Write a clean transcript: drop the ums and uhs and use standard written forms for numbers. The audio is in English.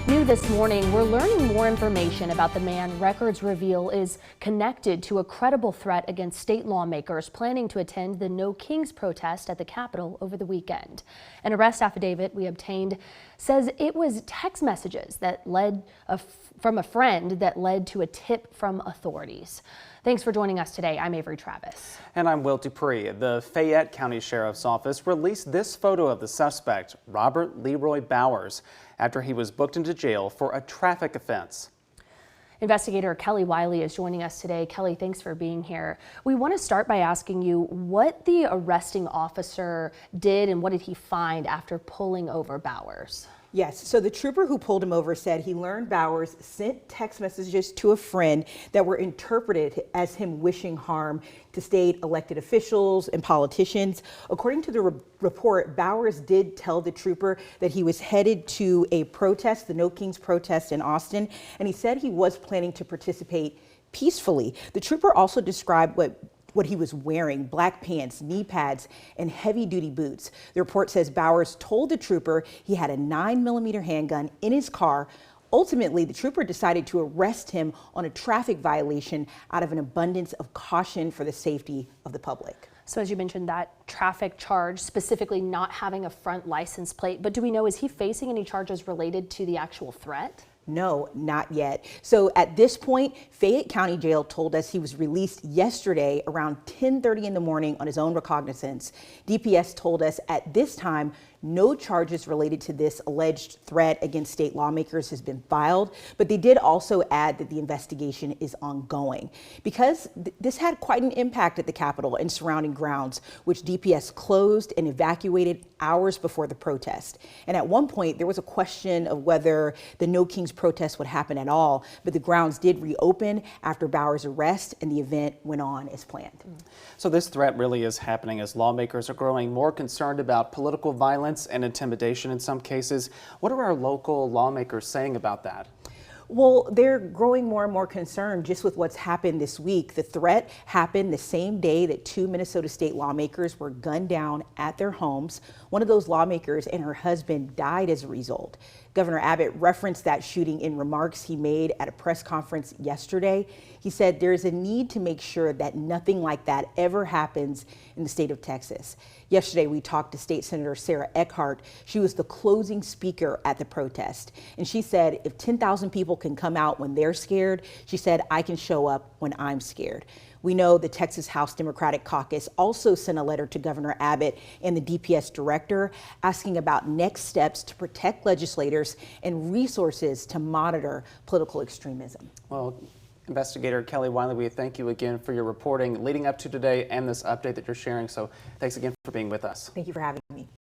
New this morning, we're learning more information about the man records reveal is connected to a credible threat against state lawmakers planning to attend the No Kings protest at the Capitol over the weekend. An arrest affidavit we obtained says it was text messages that led from a friend that led to a tip from authorities. Thanks for joining us today. I'm Avery Travis. And I'm Will Dupree. The Fayette County Sheriff's Office released this photo of the suspect, Robert Leroy Bowers, after he was booked into jail for a traffic offense. Investigator Kelly Wiley is joining us today. Kelly, thanks for being here. We want to start by asking you what the arresting officer did and what did he find after pulling over Bowers? Yes, so the trooper who pulled him over said he learned Bowers sent text messages to a friend that were interpreted as him wishing harm to state elected officials and politicians. According to the report, Bowers did tell the trooper that he was headed to a protest, the No Kings protest in Austin, and he said he was planning to participate peacefully. The trooper also described what he was wearing: black pants, knee pads, and heavy-duty boots. The report says Bowers told the trooper he had a 9mm handgun in his car. Ultimately, the trooper decided to arrest him on a traffic violation out of an abundance of caution for the safety of the public. So as you mentioned, that traffic charge, specifically not having a front license plate, but do we know, is he facing any charges related to the actual threat? No, not yet. So at this point, Fayette County Jail told us he was released yesterday around 10:30 in the morning on his own recognizance. DPS told us at this time, no charges related to this alleged threat against state lawmakers has been filed, but they did also add that the investigation is ongoing because this had quite an impact at the Capitol and surrounding grounds, which DPS closed and evacuated hours before the protest. And at one point, there was a question of whether the No Kings protest would happen at all, but the grounds did reopen after Bowers' arrest and the event went on as planned. So this threat really is happening as lawmakers are growing more concerned about political violence and intimidation in some cases. What are our local lawmakers saying about that? Well, they're growing more and more concerned just with what's happened this week. The threat happened the same day that 2 Minnesota state lawmakers were gunned down at their homes. One of those lawmakers and her husband died as a result. Governor Abbott referenced that shooting in remarks he made at a press conference yesterday. He said there is a need to make sure that nothing like that ever happens in the state of Texas. Yesterday, we talked to State Senator Sarah Eckhart. She was the closing speaker at the protest. And she said, if 10,000 people can come out when they're scared, she said, I can show up when I'm scared. We know the Texas House Democratic Caucus also sent a letter to Governor Abbott and the DPS director asking about next steps to protect legislators and resources to monitor political extremism. Well, Investigator Kelly Wiley, we thank you again for your reporting leading up to today and this update that you're sharing. So thanks again for being with us. Thank you for having me.